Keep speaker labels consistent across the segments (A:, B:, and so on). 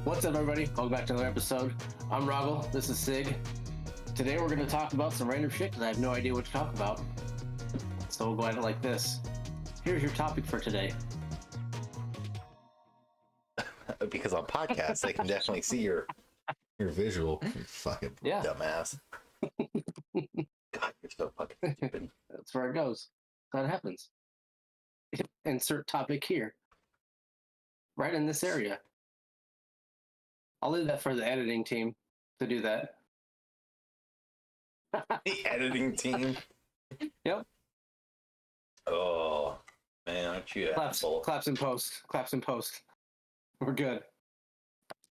A: What's up, everybody? Welcome back to another episode. I'm Rahgel. This is Sig. Today we're going to talk about some random shit because I have no idea what to talk about. So we'll go at it like this. Here's your topic for today.
B: Because on podcasts, they can definitely see your visual. You fucking dumbass. God, you're so fucking stupid.
A: That's where it goes. That happens. Insert topic here. Right in this area. I'll leave that for the editing team to do that.
B: The editing team?
A: Yep.
B: Oh, man, aren't you asshole?
A: Claps in post. Claps in post. We're good.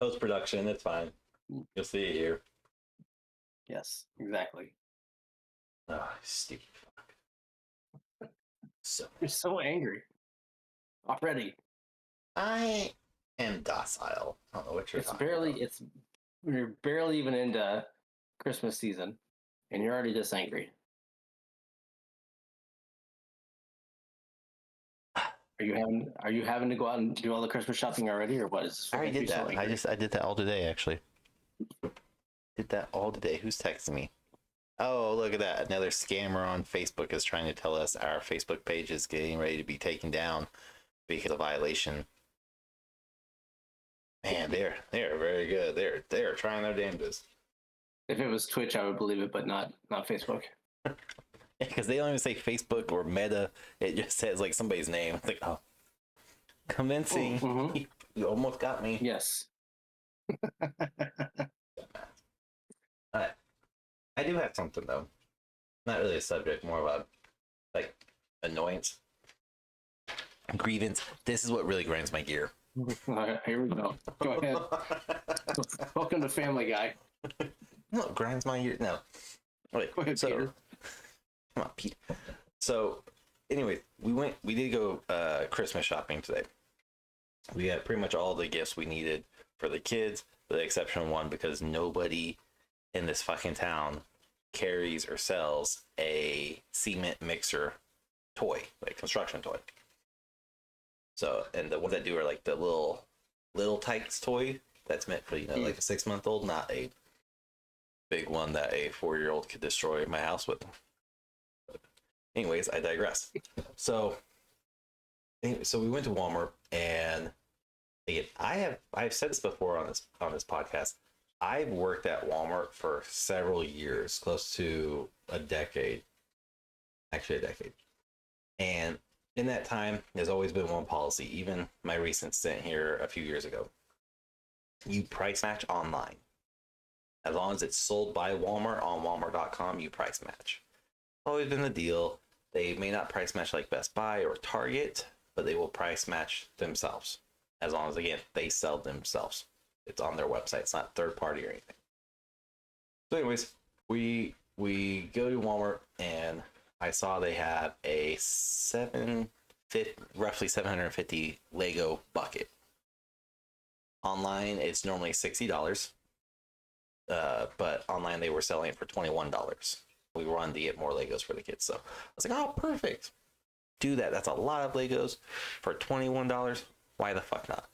B: Post-production, it's fine. You'll see it here.
A: Yes, exactly.
B: Oh, stupid fuck.
A: You're so angry. Already.
B: I am docile. I don't know what you're talking about.
A: We're barely even into Christmas season, and you're already this angry. Are you having to go out and do all the Christmas shopping already, or what is this?
B: I already did that. I did that all today, actually. Did that all today. Who's texting me? Oh, look at that. Another scammer on Facebook is trying to tell us our Facebook page is getting ready to be taken down because of violation. Man, they're very good. They're trying their damnedest.
A: If it was Twitch, I would believe it, but not Facebook.
B: Because they don't even say Facebook or Meta. It just says like somebody's name. It's like, oh, convincing.
A: Mm-hmm.
B: You almost got me.
A: Yes.
B: I do have something though. Not really a subject, more of a like annoyance, grievance. This is what really grinds my gear.
A: All right, here we go. Go ahead. Welcome to Family Guy.
B: No, grinds my gear. No. Wait.
A: Go ahead,
B: so,
A: Peter.
B: Come on, Pete. So, anyway, we did go Christmas shopping today. We got pretty much all the gifts we needed for the kids, with the exception of one, because nobody in this fucking town carries or sells a cement mixer toy, like construction toy. So, and the ones that do are like the little Tykes toy that's meant for, like a 6-month-old, not a big one that a 4-year-old could destroy my house with. But anyways, I digress. So we went to Walmart, and again, I've said this before on this podcast. I've worked at Walmart for several years, close to a decade. Actually, a decade. And in that time, there's always been one policy, even my recent stint here a few years ago. You price match online. As long as it's sold by Walmart on Walmart.com, you price match. Always been the deal. They may not price match like Best Buy or Target, but they will price match themselves. As long as, again, they sell themselves. It's on their website. It's not third party or anything. So anyways, we go to Walmart, and I saw they had a roughly 750 Lego bucket. Online, it's normally $60. But online they were selling it for $21. We wanted to get more Legos for the kids, so I was like, oh, perfect. Do that. That's a lot of Legos for $21. Why the fuck not?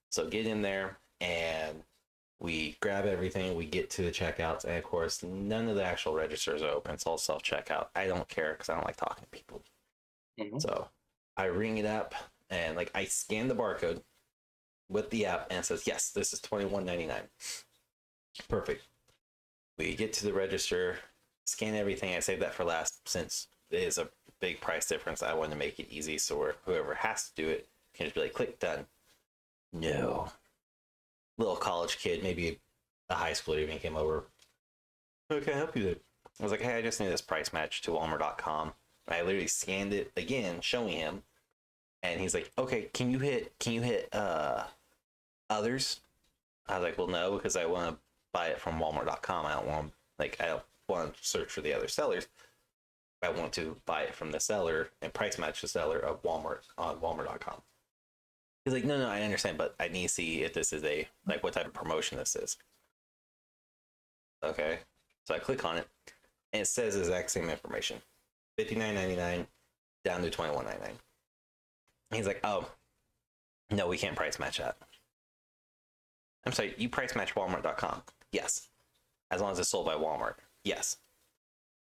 B: So get in there, and we grab everything. We get to the checkouts, and of course, none of the actual registers are open. It's all self-checkout. I don't care because I don't like talking to people. Mm-hmm. So I ring it up, and like I scan the barcode with the app, and it says, yes, this is $21.99. Perfect. We get to the register, scan everything. I saved that for last since it is a big price difference. I wanted to make it easy so whoever has to do it can just be like, click, done. No. Little college kid, maybe a high schooler even came over. How can I help you then? I was like, hey, I just need this price match to Walmart.com. I literally scanned it again, showing him, and he's like, okay, can you hit others? I was like, well, no, because I want to buy it from Walmart.com. I don't want to search for the other sellers. I want to buy it from the seller and price match the seller of Walmart on Walmart.com. He's like, no, I understand, but I need to see if this is what type of promotion this is. Okay. So I click on it, and it says the exact same information. $59.99 down to $21.99. He's like, oh, no, we can't price match that. I'm sorry, you price match Walmart.com. Yes. As long as it's sold by Walmart. Yes.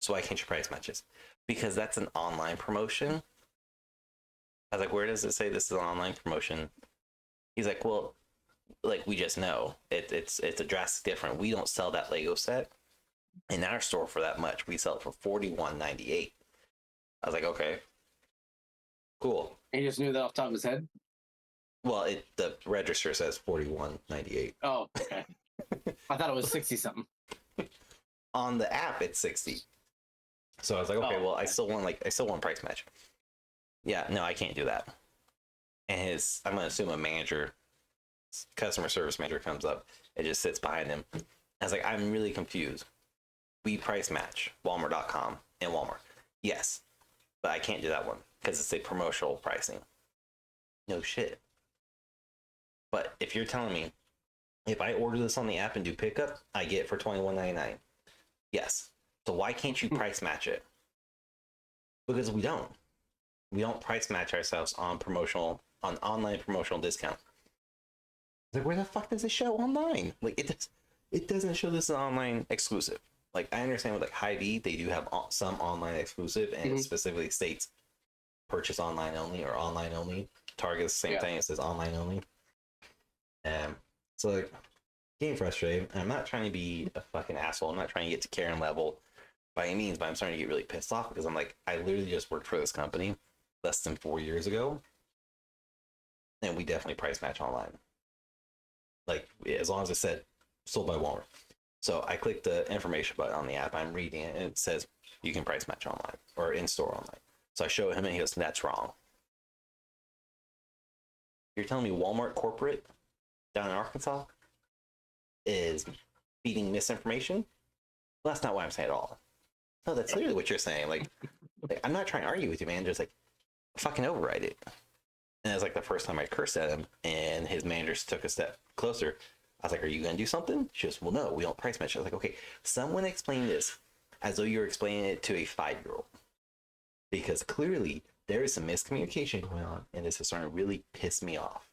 B: So why can't you price matches? Because that's an online promotion. I was like, where does it say this is an online promotion? He's like, well, like we just know it's a drastic different. We don't sell that Lego set in our store for that much. We sell it for $41.98. I was like, okay, cool.
A: And he just knew that off the top of his head.
B: Well, the register says $41.98.
A: Oh, okay. I thought it was 60 something.
B: On the app, it's 60. So I was like, okay, well, I still want price match. Yeah, no, I can't do that. And I'm gonna assume a manager, customer service manager, comes up. It just sits behind him. I was like, I'm really confused. We price match Walmart.com and Walmart. Yes, but I can't do that one because it's a promotional pricing. No shit. But if you're telling me if I order this on the app and do pickup, I get it for $21.99. Yes. So why can't you price match it? Because we don't. We don't price match ourselves on online promotional discount. Like, where the fuck does it show online? Like, it doesn't show this as an online exclusive. Like, I understand with like Hy-Vee, they do have some online exclusive, and it specifically states purchase online only or online only. Target's the same thing. It says online only. So like, getting frustrated. And I'm not trying to be a fucking asshole. I'm not trying to get to Karen level by any means, but I'm starting to get really pissed off because I'm like, I literally just worked for this company less than 4 years ago, and we definitely price match online. Like, as long as it said sold by Walmart. So I clicked the information button on the app. I'm reading it, and it says you can price match online or in store online. So I show him, and he goes, "That's wrong." You're telling me Walmart corporate down in Arkansas is feeding misinformation? Well, that's not what I'm saying at all. No, that's literally what you're saying. Like I'm not trying to argue with you, man. Just like fucking override it. And it was like the first time I cursed at him, and his manager took a step closer. I was like, "Are you going to do something?" She goes, "Well, no, we don't price match." I was like, "Okay, someone explain this as though you're explaining it to a 5-year-old. Because clearly there is some miscommunication going on, and this is starting to really piss me off.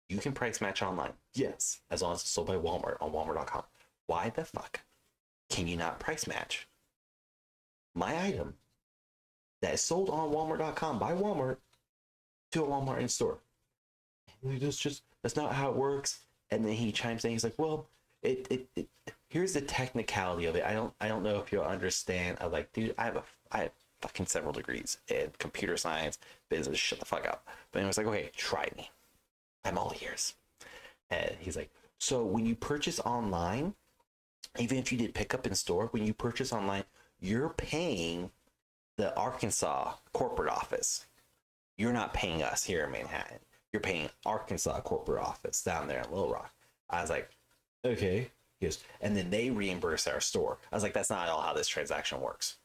B: You can price match online. Yes, as long as it's sold by Walmart on Walmart.com. Why the fuck can you not price match my item that is sold on Walmart.com by Walmart to a Walmart in store?" That's not how it works. And then he chimes in. He's like, "Well, it here's the technicality of it. I don't know if you'll understand." I was like, "Dude, I have fucking several degrees in computer science, business. Shut the fuck up." But he was like, "Okay, try me. I'm all ears." And he's like, "So when you purchase online, even if you did pick up in store, when you purchase online, you're paying the Arkansas corporate office. You're not paying us here in Manhattan. You're paying Arkansas corporate office down there in Little Rock." I was like, "Okay." He goes, "And then they reimburse our store." I was like, "That's not at all how this transaction works."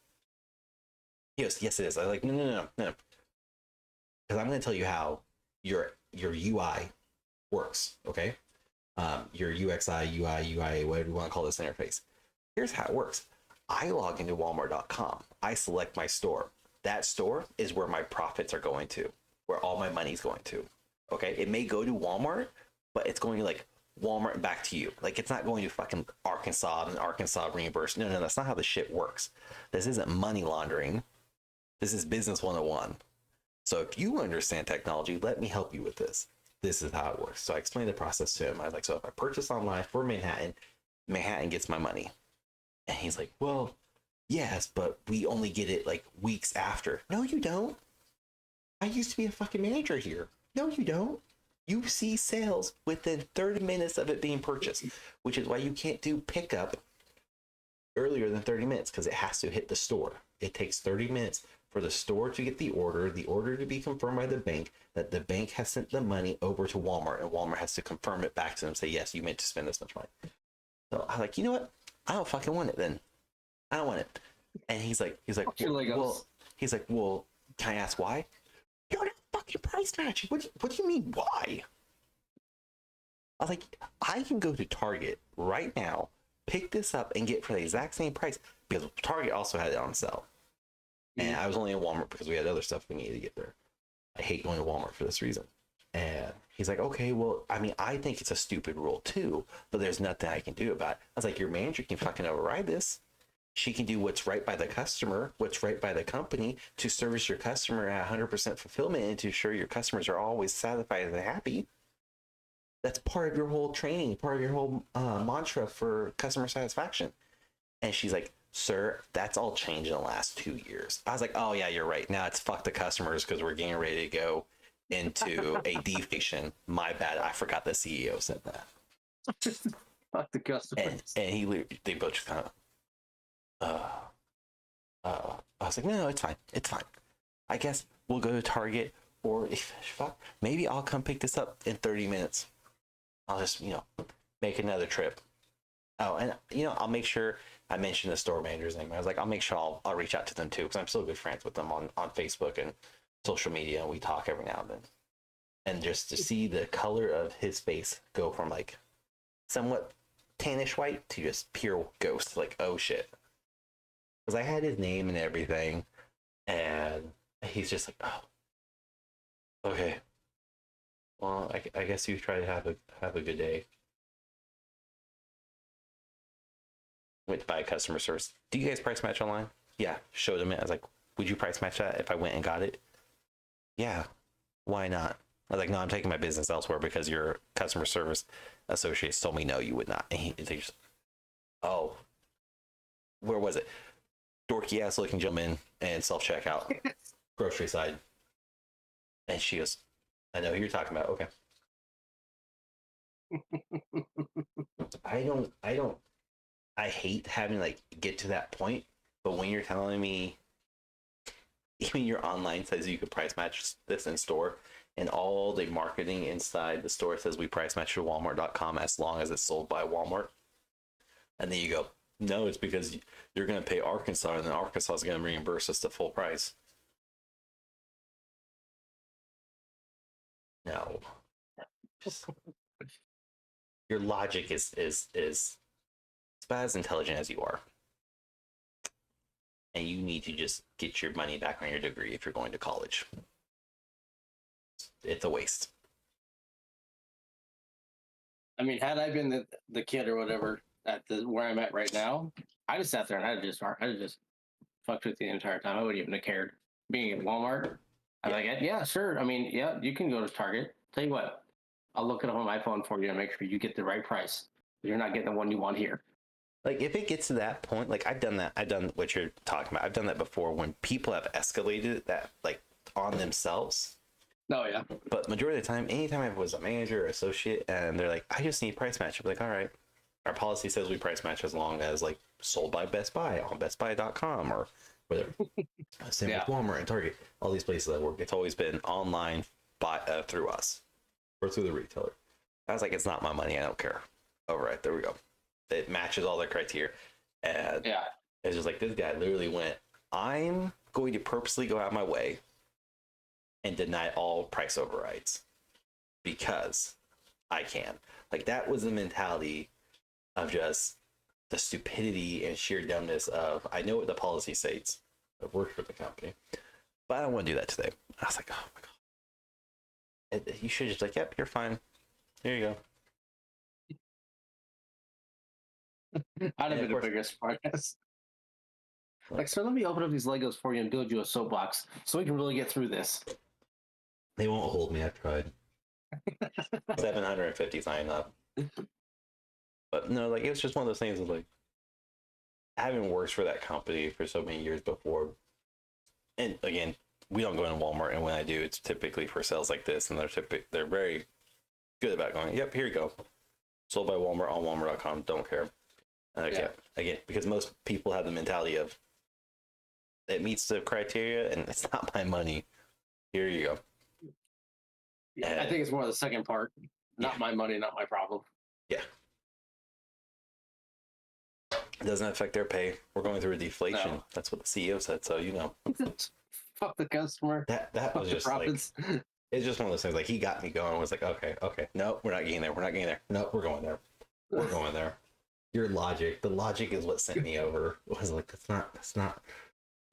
B: He goes, "Yes, it is." I was like, No. Because I'm going to tell you how your UI works, okay? Your UXI, UI, UIA, whatever you want to call this interface. Here's how it works. I log into Walmart.com. I select my store. That store is where my profits are going to, where all my money's going to. Okay? It may go to Walmart, but it's going to like Walmart and back to you. Like, it's not going to fucking Arkansas and Arkansas reimburse. No, that's not how the shit works. This isn't money laundering. This is business 101. So if you understand technology, let me help you with this. This is how it works. So I explained the process to him. I was like, so if I purchase online for Manhattan, Manhattan gets my money. And he's like, "Well, yes, but we only get it like weeks after." No, you don't. I used to be a fucking manager here. No, you don't. You see sales within 30 minutes of it being purchased, which is why you can't do pickup earlier than 30 minutes because it has to hit the store. It takes 30 minutes for the store to get the order to be confirmed by the bank, that the bank has sent the money over to Walmart, and Walmart has to confirm it back to them and say, "Yes, you meant to spend this much money." So I'm like, "You know what? I don't fucking want it then. I don't want it." And he's like, well, can I ask why? "You're not fucking price matching. What do you mean why?" I was like, I can go to Target right now, pick this up, and get it for the exact same price because Target also had it on sale. And I was only in Walmart because we had other stuff we needed to get there. I hate going to Walmart for this reason. And he's like, okay, well, I mean, I think it's a stupid rule too, but there's nothing I can do about it. I was like, your manager can fucking override this. She can do what's right by the customer, what's right by the company to service your customer at 100% fulfillment and to ensure your customers are always satisfied and happy. That's part of your whole training, part of your whole mantra for customer satisfaction. And she's like, sir, that's all changed in the last 2 years. I was like, oh yeah, you're right. Now it's fuck the customers because we're getting ready to go into a deflation. My bad. I forgot the CEO said that.
A: Fuck the customers.
B: And they both just kind of, I was like, no, it's fine. It's fine. I guess we'll go to Target, or if fuck, maybe I'll come pick this up in 30 minutes. I'll just, make another trip. Oh, and I'll make sure I mention the store manager's name. I was like, I'll make sure I'll reach out to them too, because I'm still good friends with them on Facebook and social media, and we talk every now and then. And just to see the color of his face go from like somewhat tannish white to just pure ghost, like, oh shit. Because I had his name and everything, and he's just like, oh, okay. Well, I guess you try to have a good day. Went to buy customer service. Do you guys price match online? Yeah, showed him it. I was like, would you price match that if I went and got it? Yeah, why not? I was like, no, I'm taking my business elsewhere because your customer service associates told me no, you would not. And they just, oh, where was it? Dorky ass looking gentleman and self checkout, grocery side. And she goes, I know who you're talking about. Okay. I hate having like get to that point, but when you're telling me even your online says you could price match this in store, and all the marketing inside the store says we price match to Walmart.com as long as it's sold by Walmart, and then you go, no, it's because you're going to pay Arkansas, and then Arkansas is going to reimburse us the full price. No, just your logic is about as intelligent as you are, and you need to just get your money back on your degree if you're going to college. It's a waste.
A: I mean, had I been the kid or whatever at where I'm at right now, I just sat there and I'd just fucked with the entire time. I wouldn't even have cared. Being at Walmart, I'm like, yeah, sure. I mean, yeah, you can go to Target. Tell you what, I'll look it up on my phone for you and make sure you get the right price. You're not getting the one you want here.
B: Like, if it gets to that point, like, I've done what you're talking about. I've done that before when people have escalated that, like, on themselves.
A: Oh, yeah.
B: But majority of the time, anytime I was a manager or associate and they're like, I just need price match, I'm like, all right. Our policy says we price match as long as, like, sold by Best Buy on bestbuy.com or whatever. Same with Walmart and Target. All these places I work, it's always been online through us or through the retailer. I was like, it's not my money. I don't care. All right, there we go. It matches all their criteria. And it's just like, this guy literally went, I'm going to purposely go out of my way and deny all price overrides because I can. Like, that was the mentality of just the stupidity and sheer dumbness of, I know what the policy states. I've worked for the company, but I don't want to do that today. I was like, oh my God. You should just like, yep, you're fine. Here you
A: go. I'd have been the biggest part. Like, sir, let me open up these Legos for you and build you a soapbox so we can really get through this.
B: They won't hold me. I've tried. 750 sign up. But no, like, it's just one of those things of like, having worked for that company for so many years before. And again, we don't go in Walmart, and when I do, it's typically for sales like this, and they're very good about going, yep, here you go. Sold by Walmart on Walmart.com, don't care. Again, because most people have the mentality of, it meets the criteria, and it's not my money. Here you go.
A: Yeah, I think it's more the second part. Not my money, not my problem.
B: Yeah. It doesn't affect their pay. We're going through a deflation. No. That's what the CEO said, so
A: Fuck the customer.
B: That was just like, it's just one of those things. Like, he got me going. I was like, okay, no, we're not getting there. We're not getting there. No, we're going there. We're going there. Your logic, the logic is what sent me over. I was like, that's not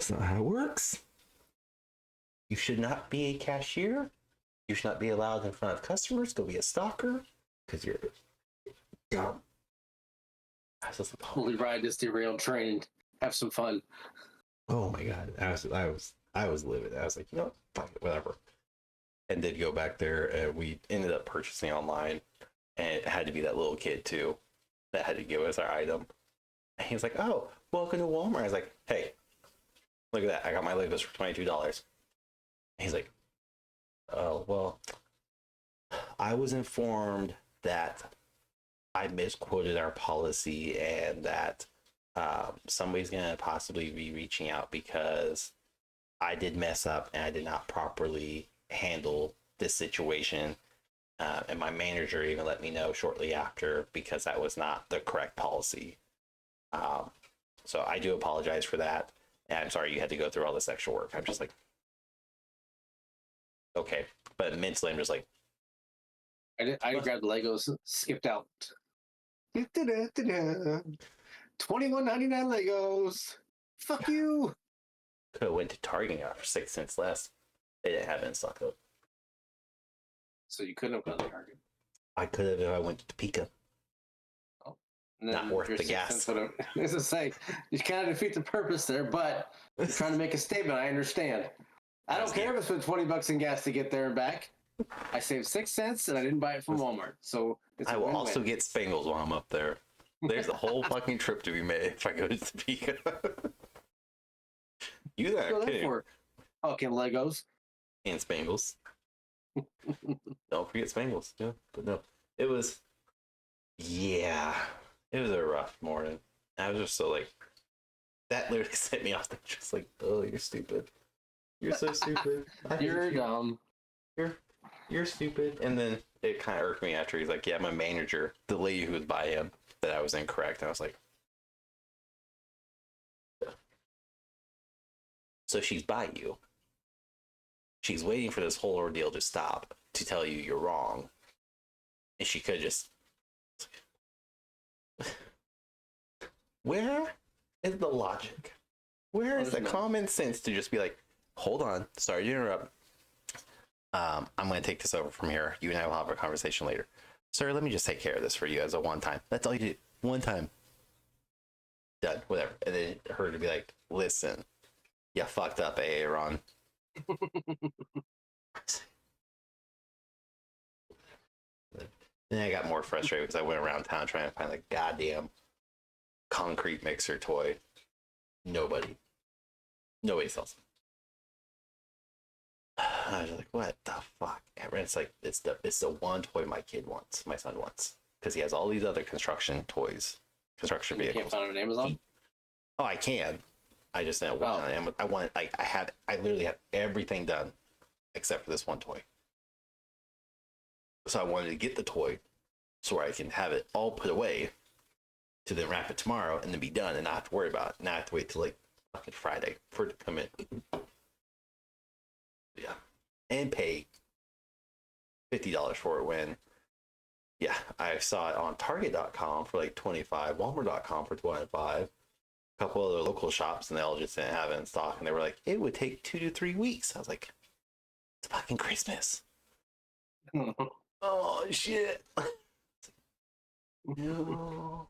B: how it works. You should not be a cashier. You should not be allowed in front of customers. Go be a stalker because you're dumb. I was just like,
A: Holy ride this derailed train and have some fun.
B: oh my god, I was livid. I was like, you know what, fuck it, whatever. And did go back there, and we ended up purchasing online, and it had to be that little kid too that had to give us our item. And he was like, oh, welcome to Walmart. I was like, hey, look at that, I got my Legos for $22. He's like, oh well, I was informed that I misquoted our policy and that somebody's going to possibly be reaching out because I did mess up and I did not properly handle this situation. And my manager even let me know shortly after because that was not the correct policy. So I do apologize for that. And I'm sorry you had to go through all this extra work. I'm just like, okay. But mentally, I'm just like,
A: I grabbed Legos, skipped out. $21.99 Legos. Fuck you.
B: could have went to Target and got for 6 cents less. They didn't have it in stock though.
A: So you couldn't have gone to Target.
B: I could have if I went to Topeka. Not worth the gas.
A: As I say, you kind of defeat the purpose there, but you're trying to make a statement. I understand. I don't care if I spent $20 in gas to get there and back. I saved 6 cents and I didn't buy it from Walmart. So it's
B: I will also get Spangles while I'm up there. There's a whole fucking trip to be made if I go to Topeka. You there,
A: for fucking Legos
B: and Spangles. Don't forget Spangles. Yeah, but no, it was. Yeah, it was a rough morning. I was just so like, that literally set me off. Just like, oh, you're stupid. You're so stupid.
A: You're dumb.
B: You're stupid. And then it kind of irked me after he's like, yeah, my manager, the lady who was by him, that I was incorrect. And I was like, yeah. So she's by you. She's waiting for this whole ordeal to stop to tell you you're wrong. And she could just. Where is the logic? Where is the common sense to just be like, hold on, sorry to interrupt. I'm going to take this over from here. You and I will have a conversation later. Sir, let me just take care of this for you as a one time. That's all you do. One time. Done. Whatever. And then her to be like, listen, you fucked up, Aaron. Then I got more frustrated because I went around town trying to find the goddamn concrete mixer toy. Nobody sells them. I was like, what the fuck? And it's like it's the one toy my son wants, because he has all these other construction toys, construction vehicles.
A: You can't find them on Amazon?
B: Oh, I can. I just didn't want on Amazon. I literally have everything done except for this one toy. So I wanted to get the toy so I can have it all put away to then wrap it tomorrow and then be done and not have to worry about it. Now I have to wait till like fucking Friday for it to come in. Yeah. And pay $50 for it when, yeah, I saw it on Target.com for like $25, Walmart.com for $25, a couple other local shops, and they all just didn't have it in stock. And they were like, it would take 2 to 3 weeks. I was like, it's fucking Christmas. Oh, shit. No.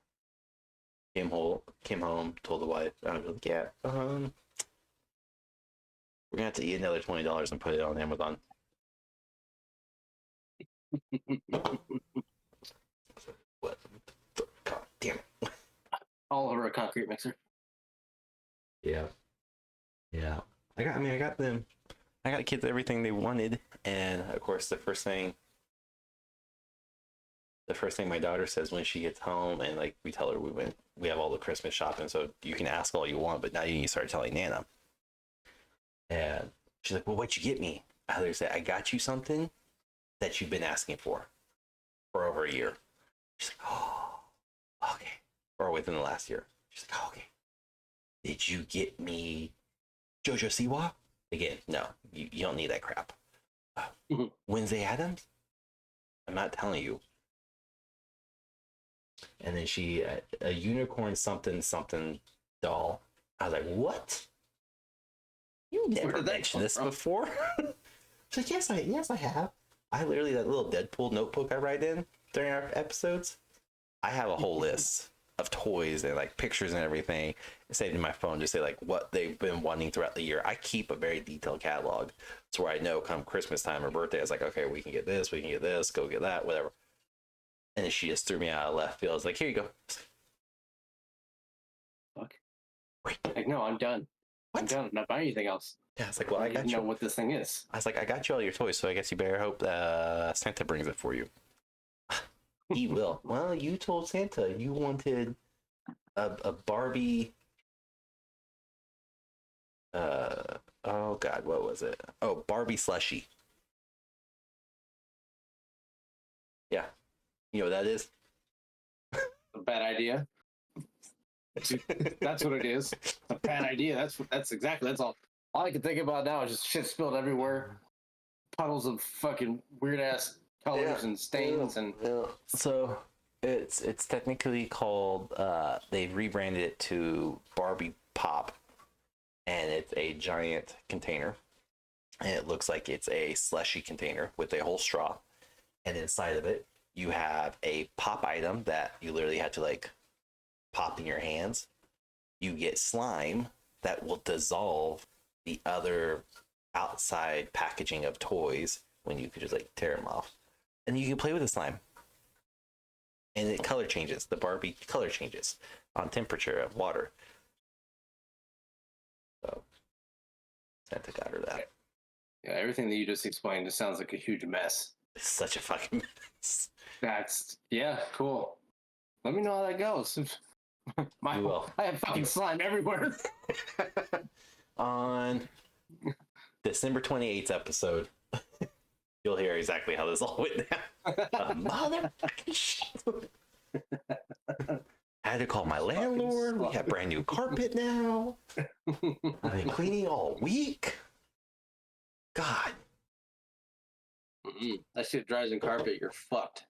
B: Came home, told the wife, I was like, yeah, we're gonna have to eat another $20 and put it on Amazon. What? God damn it.
A: All over a concrete mixer.
B: Yeah. I got kids everything they wanted, and of course the first thing my daughter says when she gets home, and like we tell her we have all the Christmas shopping, so you can ask all you want, but now you need to start telling Nana. And she's like, well, what'd you get me? I literally said, I got you something that you've been asking for over a year. She's like, oh, okay. Or within the last year. She's like, oh, okay. Did you get me Jojo Siwa? Again, no, you don't need that crap. Wednesday Addams? I'm not telling you. And then she, a unicorn something doll. I was like, what? You never mentioned this before. She's like, yes, I have. I literally, that little Deadpool notebook I write in during our episodes, I have a whole list of toys and like pictures and everything saved in my phone to say like what they've been wanting throughout the year. I keep a very detailed catalog. So where I know come Christmas time or birthday, it's like, okay, we can get this, go get that, whatever. And then she just threw me out of left field. It's like, here you go.
A: Fuck. Like, no, I'm done.
B: What?
A: I'm done. I'm not buying anything else.
B: Yeah, it's like, well, I got you.
A: Know what this thing is.
B: I was like, I got you all your toys, so I guess you better hope Santa brings it for you. He will. Well, you told Santa you wanted a Barbie. Oh God, what was it? Oh, Barbie slushie. Yeah, you know what that is?
A: A bad idea. That's what it is. A bad idea. That's all. All I can think about now is just shit spilled everywhere. Puddles of fucking weird ass colors and stains and.
B: So it's technically called. They've rebranded it to Barbie Pop, and it's a giant container, and it looks like it's a slushy container with a whole straw, and inside of it you have a pop item that you literally had to like pop in your hands. You get slime that will dissolve the other outside packaging of toys when you could just like tear them off, and you can play with the slime, and it color changes. The Barbie color changes on temperature of water. So Santa got her that.
A: Yeah, everything that you just explained just sounds like a huge mess.
B: It's such a fucking mess.
A: Yeah, cool. Let me know how that goes.
B: You will.
A: I have fucking slime everywhere.
B: On December 28th episode, you'll hear exactly how this all went down. Motherfucking shit. I had to call my landlord. We have brand new carpet now. I've been cleaning all week. God.
A: That shit dries in carpet. You're fucked.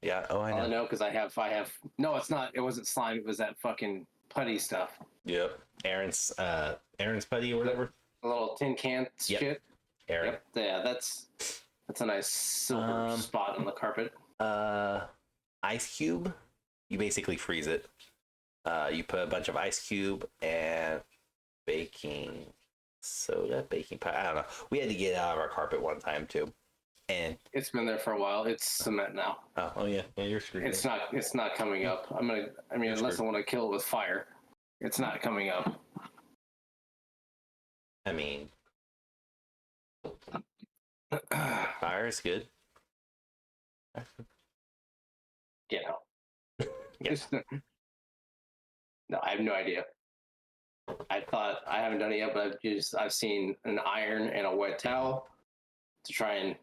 B: Yeah. Oh, I know.
A: I know because I have. No, it's not. It wasn't slime. It was that fucking putty stuff.
B: Yep. Aaron's putty or whatever.
A: A little tin can shit.
B: Aaron.
A: Yep. Yeah, that's a nice silver spot on the carpet.
B: Ice cube. You basically freeze it. You put a bunch of ice cube and baking soda, baking powder. I don't know. We had to get it out of our carpet one time too, and
A: it's been there for a while. It's cement now.
B: Oh yeah, you're screwed.
A: It's not coming up. Unless I want to kill it with fire, it's not coming up.
B: I mean, fire is good.
A: Get out. Yes. No, I have no idea. I haven't done it yet, but I've seen an iron and a wet towel to try and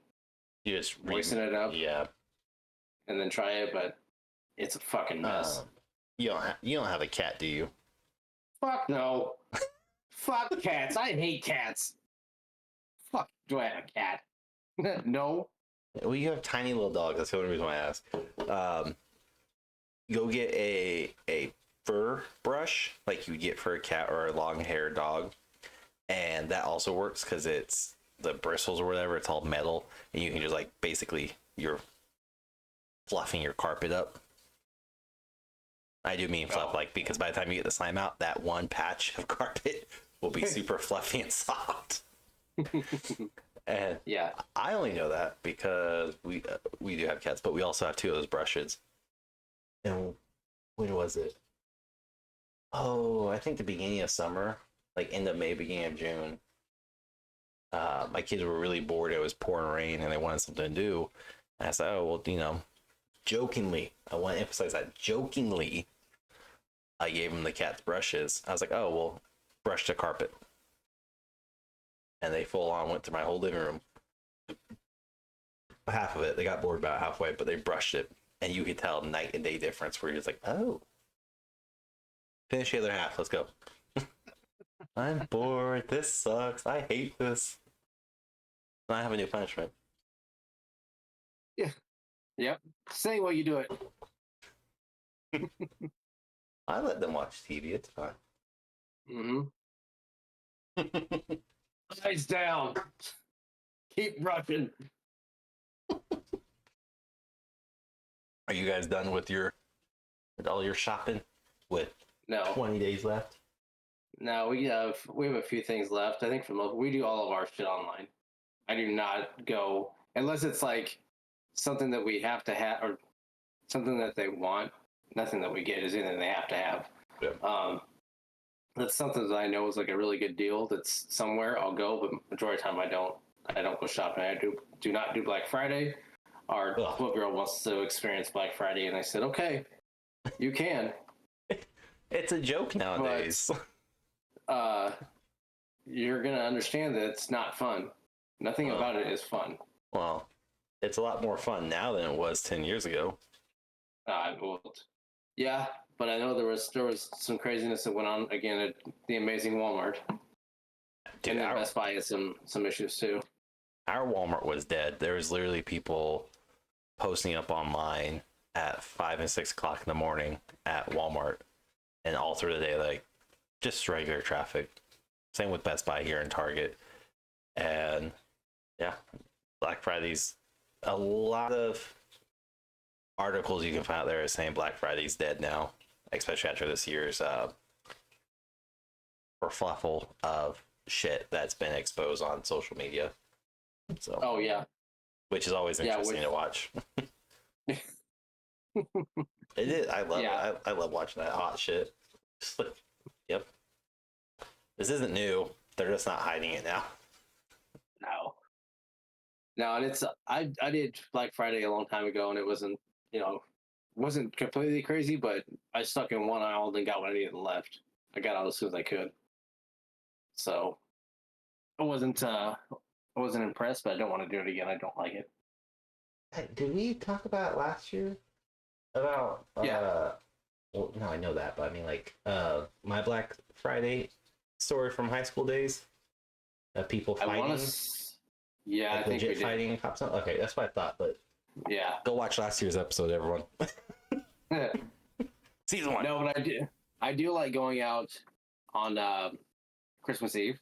B: just
A: moisten it up.
B: Yeah.
A: And then try it, but it's a fucking mess.
B: You don't have a cat, do you?
A: Fuck no. Fuck cats. I hate cats. Fuck, do I have a cat? No.
B: Well, you have tiny little dogs. That's the only reason why I ask. Go get a fur brush like you get for a cat or a long-haired dog, and that also works because it's the bristles or whatever. It's all metal, and you can just like basically you're fluffing your carpet up. I do mean fluff, like because by the time you get the slime out, that one patch of carpet will be super fluffy and soft. And
A: yeah,
B: I only know that because we do have cats, but we also have two of those brushes. And when was it? Oh, I think the beginning of summer, like end of May, beginning of June. My kids were really bored. It was pouring rain, and they wanted something to do. And I said, "Oh, well, jokingly, I want to emphasize that jokingly, I gave them the cat's brushes. I was like, oh, well, brush the carpet." And they full on went through my whole living room. Half of it, they got bored about halfway, but they brushed it. And you could tell night and day difference where you're just like, oh. Finish the other half. Let's go. I'm bored. This sucks. I hate this. And I have a new punishment.
A: Yeah. Yep. Say while you do it.
B: I let them watch TV. It's fine.
A: Mm-hmm. Eyes down. Keep rushing.
B: Are you guys done with all your shopping with
A: No,
B: 20 days left?
A: no, we have a few things left. I think we do all of our shit online. I do not go unless it's like something that we have to have or something that they want. Nothing that we get is anything they have to have.
B: Yeah.
A: That's something that I know is like a really good deal. That's somewhere I'll go, but majority of the time I don't. I don't go shopping. I do not do Black Friday. Our
B: Ugh.
A: little girl wants to experience Black Friday, and I said, okay, you can.
B: It's a joke nowadays.
A: You're gonna understand that it's not fun. Nothing about it is fun.
B: Well, it's a lot more fun now than it was 10 years ago.
A: Well, yeah, but I know there was some craziness that went on again at the amazing Walmart.
B: Dude,
A: And then Best Buy had some issues too.
B: Our Walmart was dead. There was literally people posting up online at 5 and 6 o'clock in the morning at Walmart, and all through the day, like just regular traffic. Same with Best Buy here and Target. And yeah, Black Friday's a lot of articles you can find out there is saying Black Friday's dead now, especially after this year's kerfluffle of shit that's been exposed on social media. So,
A: oh yeah,
B: which is always interesting to watch. It is. I love it. I love watching that hot shit. Just like, yep. This isn't new. They're just not hiding it now.
A: No, and it's I did Black Friday a long time ago, and it wasn't completely crazy, but I stuck in one aisle and got what I needed and left. I got out as soon as I could. So I wasn't impressed, but I don't want to do it again. I don't like it.
B: Hey, did we talk about last year about well, no, I know that, but I mean like my Black Friday story from high school days of people fighting.
A: Yeah,
B: like
A: I think
B: legit
A: we did.
B: fighting cops. Okay, that's what I thought, but
A: yeah,
B: go watch last year's episode, everyone. Season 1.
A: No, but I do like going out on Christmas Eve.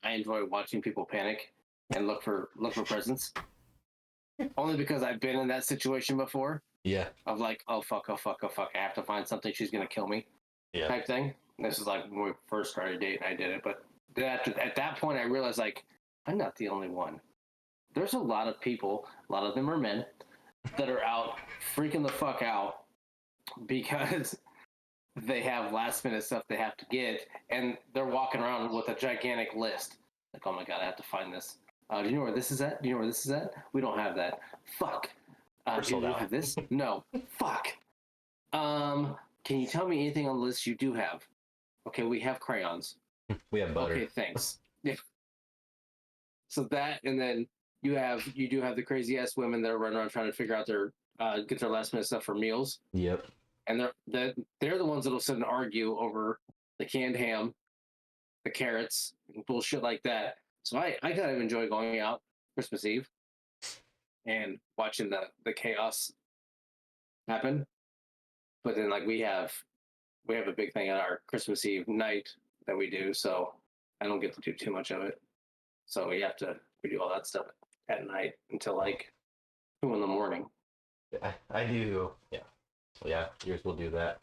A: I enjoy watching people panic and look for presents. Only because I've been in that situation before.
B: Yeah.
A: Of like, oh fuck, I have to find something. She's gonna kill me.
B: Yeah.
A: Type thing. This is like when we first started dating. I did it, but at that point, I realized like I'm not the only one. There's a lot of people. A lot of them are men that are out freaking the fuck out because they have last minute stuff they have to get, and they're walking around with a gigantic list. Like, oh my god, I have to find this. Do you know where this is at? Do you know where this is at? We don't have that. Fuck. Do you have this? No. Fuck. Can you tell me anything on the list you do have? Okay, we have crayons.
B: We have butter.
A: Okay, thanks. Yeah. So that, and then you do have the crazy ass women that are running around trying to figure out get their last minute stuff for meals.
B: Yep.
A: And they're the ones that'll sit and argue over the canned ham, the carrots, and bullshit like that. So I kind of enjoy going out Christmas Eve and watching the chaos happen. But then like we have a big thing on our Christmas Eve night that we do, so I don't get to do too much of it. So we do all that stuff at night until like 2 a.m.
B: I do. Yeah. Yeah, yours will do that.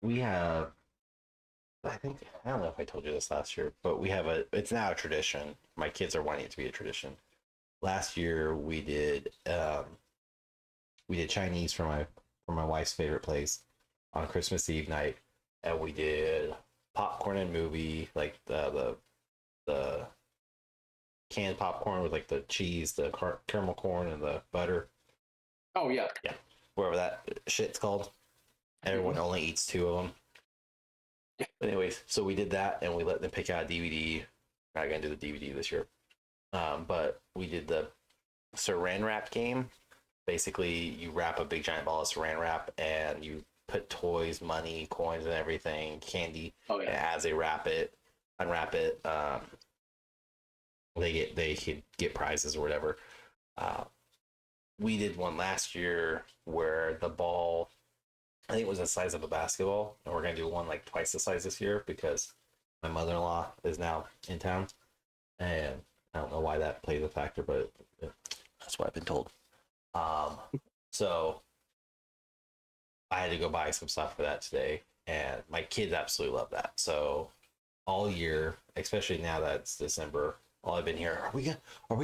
B: We have, I don't know if I told you this last year, but it's now a tradition. My kids are wanting it to be a tradition. Last year we did Chinese for my wife's favorite place on Christmas Eve night, and we did popcorn and movie, like the canned popcorn with like the cheese, the caramel corn, and the butter.
A: Oh yeah,
B: whatever that shit's called. Everyone only eats 2 of them. But anyways, so we did that, and we let them pick out a DVD. We're not gonna do the DVD this year, but we did the Saran wrap game. Basically, you wrap a big giant ball of Saran wrap, and you put toys, money, coins, and everything, candy.
A: Oh yeah.
B: And as they unwrap it, they could get prizes or whatever. We did one last year where the ball, I think it was the size of a basketball, and we're gonna do one like twice the size this year because my mother-in-law is now in town, and I don't know why that plays a factor, but that's what I've been told. So I had to go buy some stuff for that today, and my kids absolutely love that. So all year, especially now that it's December, all I've been hearing, are we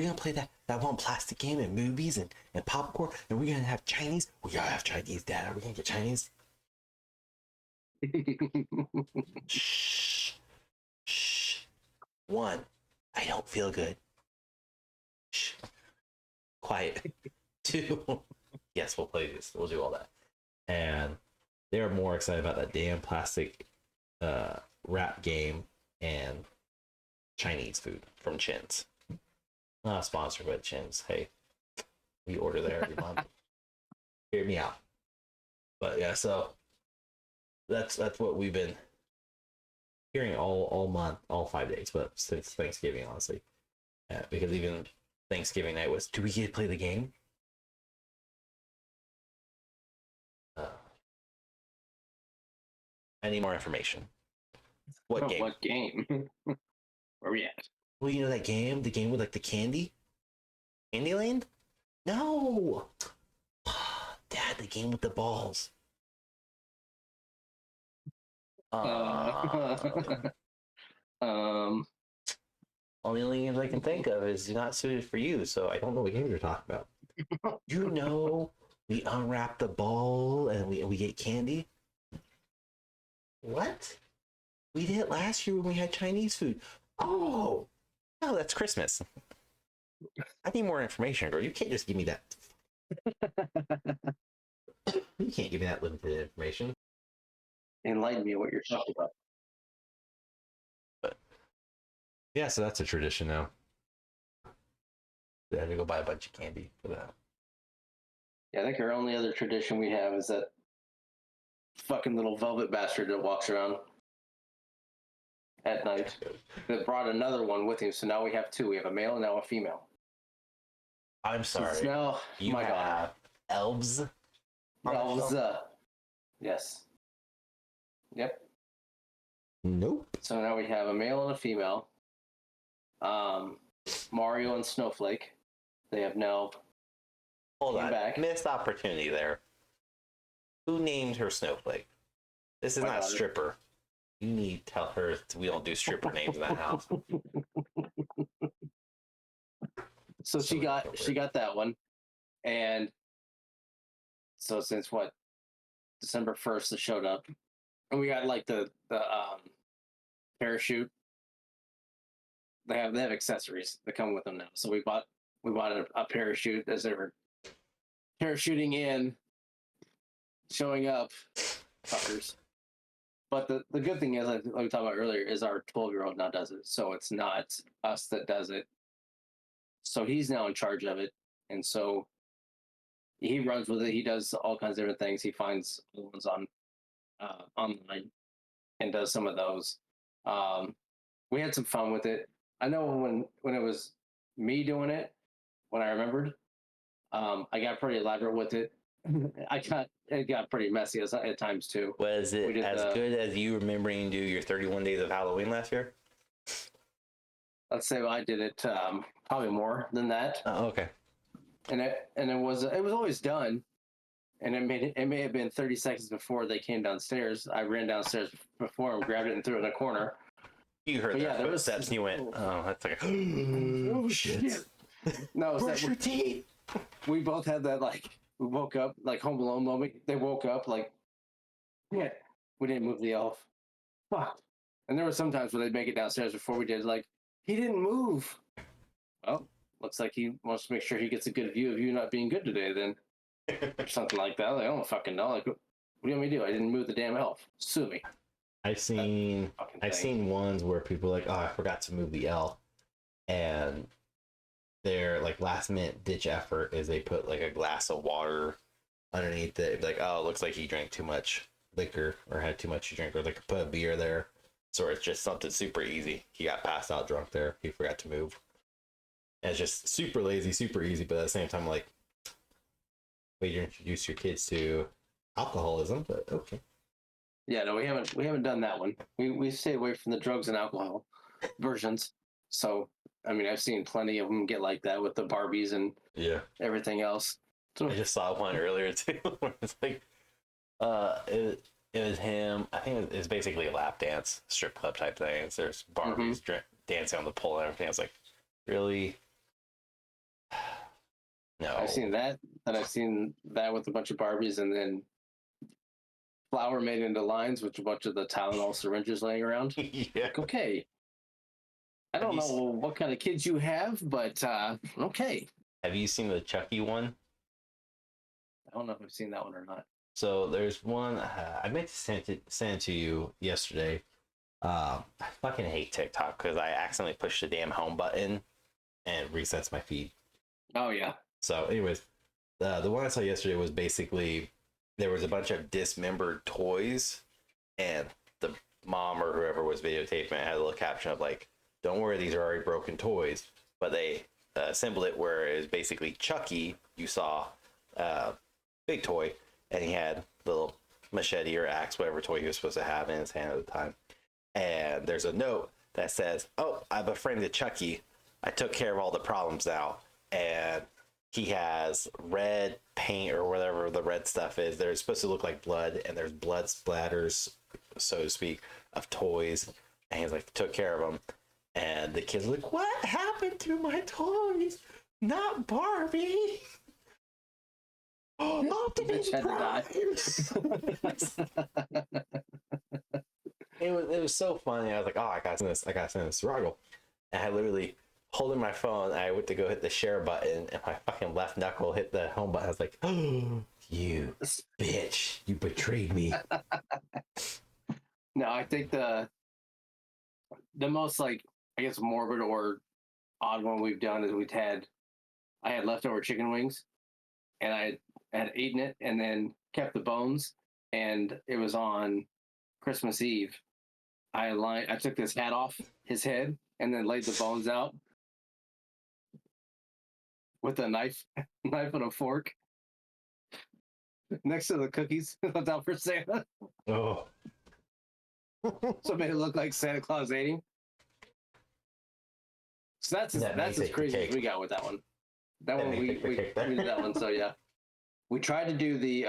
B: gonna play that one plastic game and movies and popcorn, and we're gonna have Chinese? We gotta have Chinese, Dad. Are we gonna get Chinese? Shh, shh. One, I don't feel good. Shh, quiet. Two, yes, we'll play this. We'll do all that. And they're more excited about that damn plastic wrap game and Chinese food from Chin's. Not sponsored by Chin's. Hey, we order there every month. Hear me out. But yeah, so that's what we've been hearing all month, all 5 days, but since Thanksgiving, honestly. Because even Thanksgiving night was, do we get to play the game? I need more information. What game?
A: What game? Where we at?
B: Well, you know that game? The game with like the candy? Candyland? No! Dad, the game with the balls.
A: Um,
B: Only games I can think of is not suited for you, so I don't know what games you're talking about. You know, we unwrap the ball and we get candy. What? We did it last year when we had Chinese food. Oh, no, that's Christmas. I need more information, girl. You can't just give me that. You can't give me that limited information.
A: enlighten me what you're talking about.
B: But yeah, so that's a tradition now. They had to go buy a bunch of candy for that.
A: Yeah, I think our only other tradition we have is that fucking little velvet bastard that walks around at night. That brought another one with him, so now we have two. We have a male and now a female.
B: I'm
A: So
B: sorry.
A: it's now
B: You
A: my daughter.
B: have elves?
A: Elves, yes. Yep.
B: Nope.
A: So now we have a male and a female. Mario and Snowflake. They have now.
B: Hold
A: Came
B: on.
A: back.
B: Missed opportunity there. Who named her Snowflake? This is
A: My
B: not
A: daughter.
B: stripper. You need to tell her we don't do stripper names in that house.
A: So she got that one, and so since what December 1st it showed up, and we got like the parachute. They have accessories that come with them now. So we bought a parachute as they were parachuting in, showing up, fuckers. But the good thing is, like we talked about earlier, is our 12-year-old now does it. So it's not us that does it. So he's now in charge of it. And so he runs with it. He does all kinds of different things. He finds the ones on online and does some of those. We had some fun with it. I know when it was me doing it, when I remembered, I got pretty elaborate with it. It got pretty messy at times too.
B: Was it as good as you remembering to do your 31 days of Halloween last year?
A: Let's say I did it probably more than that.
B: Oh, okay.
A: And it was always done. And it may have been 30 seconds before they came downstairs. I ran downstairs before them, grabbed it, and threw it in a corner.
B: You heard their footsteps and you went, oh, that's like
A: oh shit. No,
B: brush your teeth.
A: We both had that, like, we woke up, like Home Alone moment. They woke up like, yeah, we didn't move the elf. Fuck. And there were some times where they'd make it downstairs before we did, like, he didn't move. Well, looks like he wants to make sure he gets a good view of you not being good today then. Or something like that. Like, I don't fucking know. Like, what do you want me to do? I didn't move the damn elf. Sue me.
B: I've seen ones where people are like, oh, I forgot to move the elf. And their like last minute ditch effort is they put like a glass of water underneath it. It'd be like, oh, it looks like he drank too much liquor or had too much to drink, or they could put a beer there. So it's just something super easy. He got passed out drunk there. He forgot to move. And it's just super lazy, super easy, but at the same time, like, way to introduce your kids to alcoholism, but okay.
A: Yeah, no, we haven't done that one. We stay away from the drugs and alcohol versions. So I mean, I've seen plenty of them get like that with the Barbies and
B: Yeah.
A: everything else. So
B: I just saw one earlier too, where it's like, it was him. I think it's basically a lap dance, strip club type thing. There's Barbies dancing on the pole and everything. I was like, really? No.
A: I've seen that, and I've seen that with a bunch of Barbies, and then flour made into lines with a bunch of the Tylenol syringes laying around.
B: Yeah.
A: Like, okay, I don't know what kind of kids you have, but okay.
B: Have you seen the Chucky one?
A: I don't know if I've seen that one or not.
B: So there's one. I meant to send it to you yesterday. I fucking hate TikTok because I accidentally pushed the damn home button and it resets my feed.
A: Oh yeah.
B: So, anyways, the one I saw yesterday was basically there was a bunch of dismembered toys, and the mom or whoever was videotaping it had a little caption of like, "Don't worry, these are already broken toys." But they assembled it where it was basically Chucky. You saw big toy, and he had little machete or axe, whatever toy he was supposed to have in his hand at the time. And there's a note that says, "Oh, I befriended Chucky. I took care of all the problems now." And he has red paint or whatever the red stuff is. They're supposed to look like blood, and there's blood splatters, so to speak, of toys. And he's like, took care of them. And the kids are like, "What happened to my toys? Not Barbie." Optimus
A: Bitch had to
B: Prime. It was so funny. I was like, "Oh, I gotta send this to Rahgel." And I literally holding my phone, I went to go hit the share button, and my fucking left knuckle hit the home button. I was like, "Oh, you bitch, you betrayed me."
A: No, I think the most, like, I guess, morbid or odd one we've done is I had leftover chicken wings, and I had eaten it and then kept the bones, and it was on Christmas Eve. I took this hat off his head and then laid the bones out with a knife and a fork next to the cookies left out for Santa.
B: Oh.
A: So it made it look like Santa Claus ate him. So that's
B: That
A: as
B: makes it
A: crazy
B: cake.
A: as we got with that one. That
B: That
A: one
B: makes
A: we
B: it cake.
A: did that one. So yeah, we tried to do the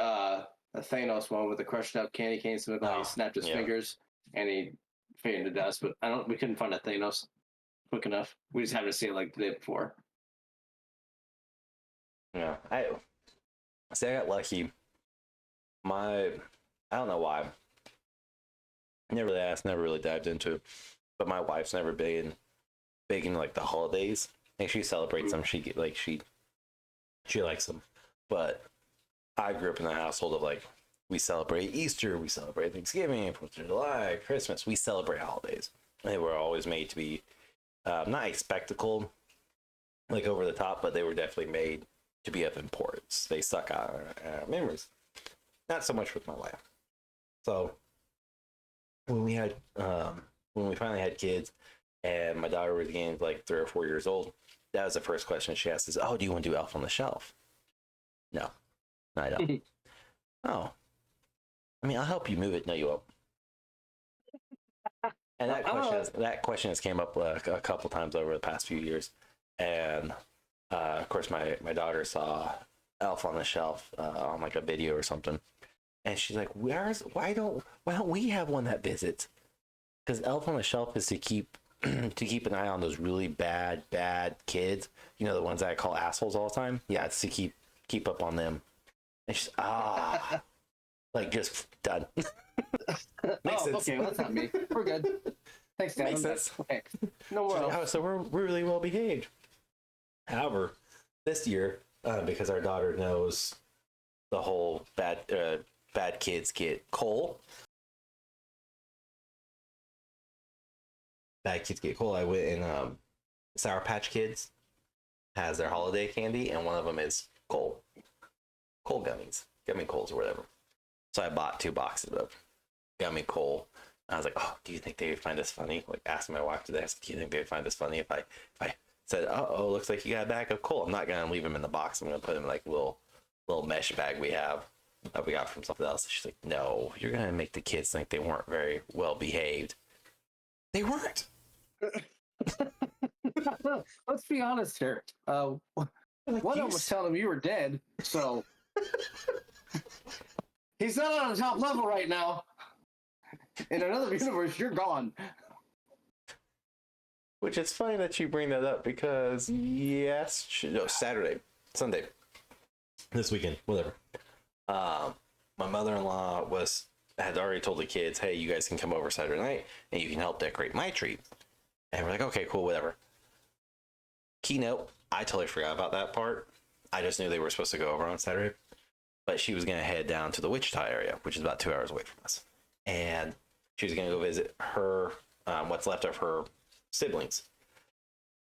A: Thanos one with the crushed up candy cane. So he snapped his fingers and he faded to dust. But we couldn't find a Thanos quick enough. We just happened to see it like the day before.
B: Yeah, I got lucky. I don't know why. Never really asked, never really dived into it. But my wife's never big in like the holidays. I think she celebrates them. She likes them. But I grew up in a household of like, we celebrate Easter, we celebrate Thanksgiving, 4th of July, Christmas. We celebrate holidays. They were always made to be not a spectacle, like over the top, but they were definitely made to be of importance. They stuck out our memories. Not so much with my wife. So when we finally had kids, and my daughter was getting like 3 or 4 years old, that was the first question she asked: "Is oh, do you want to do Elf on the Shelf?" No, I don't. Oh, I mean, I'll help you move it. No, you won't. And that question has came up a couple times over the past few years, and of course, my daughter saw Elf on the Shelf on like a video or something, and she's like, why don't we have one that visits?" Because Elf on the Shelf is to keep an eye on those really bad kids. You know, the ones that I call assholes all the time. Yeah, it's to keep up on them. And she's like, just done. Makes sense.
A: Okay, well, that's not me. We're good. Thanks, Dan.
B: Makes sense.
A: Okay. No more else.
B: So we're really well behaved. However, this year, because our daughter knows the whole bad kids get coal. Bad kids get coal. I went and Sour Patch Kids has their holiday candy, and one of them is coal gummies, gummy coals or whatever. So I bought 2 boxes of gummy coal. I was like, "Oh, do you think they would find this funny?" Like asking my wife today, "Do you think they would find this funny if I said, oh, looks like you got a bag of coal? I'm not gonna leave them in the box. I'm gonna put them in like little mesh bag we have that we got from something else. She's like, no, you're gonna make the kids think they weren't very well behaved. They weren't.
A: Let's be honest here. One of them was telling him you were dead, so he's not on the top level right now. In another universe, you're gone.
B: Which is funny that you bring that up because Sunday, this weekend, whatever. My mother-in-law had already told the kids, hey, you guys can come over Saturday night and you can help decorate my tree. And we're like, okay, cool, whatever. Keynote, I totally forgot about that part. I just knew they were supposed to go over on Saturday. But she was going to head down to the Wichita area, which is about 2 hours away from us. And she was going to go visit her, what's left of her siblings.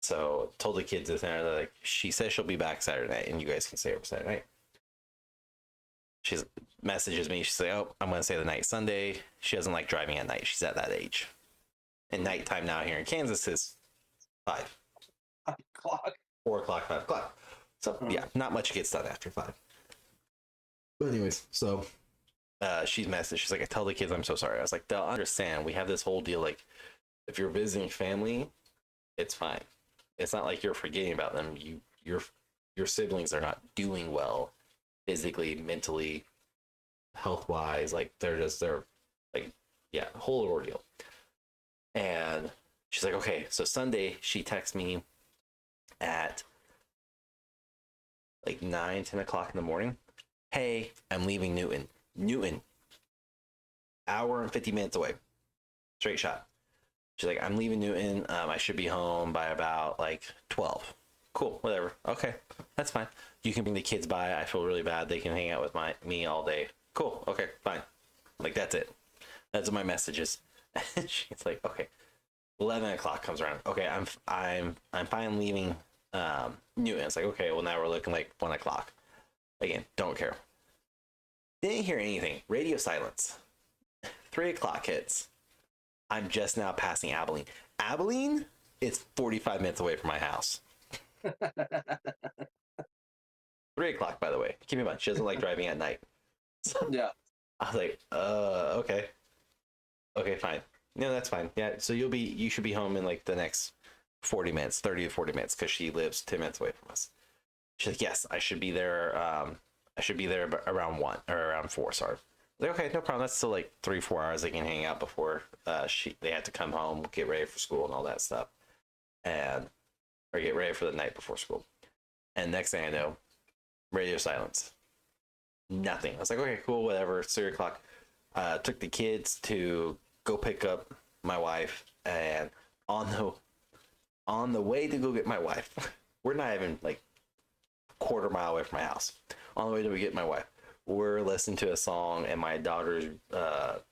B: So told the kids this and like, she says she'll be back Saturday night and you guys can stay over Saturday night. She messages me. She's like, oh, I'm going to stay the night Sunday. She doesn't like driving at night. She's at that age. And nighttime now here in Kansas is 5
A: o'clock.
B: 4 o'clock, 5 o'clock. So yeah, not much gets done after 5. But anyways, so she's messaged. She's like, I tell the kids I'm so sorry. I was like, they'll understand. We have this whole deal. Like, if you're visiting family, it's fine. It's not like you're forgetting about them. Your siblings are not doing well physically, mentally, health wise. Like they're like, yeah, whole ordeal. And she's like, okay. So Sunday, she texts me at like 9, 10 o'clock in the morning. Hey, I'm leaving Newton. Hour and 50 minutes away. Straight shot. She's like, I'm leaving Newton. I should be home by about like 12. Cool, whatever. Okay, that's fine. You can bring the kids by. I feel really bad. They can hang out with me all day. Cool. Okay, fine. Like that's it. That's my messages. She's like, okay. 11 o'clock comes around. Okay, I'm fine leaving Newton. It's like, okay, well now we're looking like 1 o'clock. Again, don't care. Didn't hear anything. Radio silence. 3 o'clock hits. I'm just now passing Abilene. Abilene is 45 minutes away from my house. 3 o'clock, by the way. Keep in mind, she doesn't like driving at night. So
A: yeah.
B: I was like, okay. Okay, fine. No, that's fine. Yeah, so you should be home in like the next 40 minutes, 30 to 40 minutes, because she lives 10 minutes away from us. She's like, yes, I should be there. I should be there around 1 or around 4. Sorry. Like, okay, no problem. That's still like 3-4 hours they can hang out before they had to come home, get ready for school and all that stuff, or get ready for the night before school. And next thing I know, radio silence. Nothing. I was like, okay, cool, whatever. It's 3 o'clock. Took the kids to go pick up my wife, and on the way to go get my wife, we're not even like a quarter mile away from my house. On the way to get my wife, we're listening to a song, and my daughter's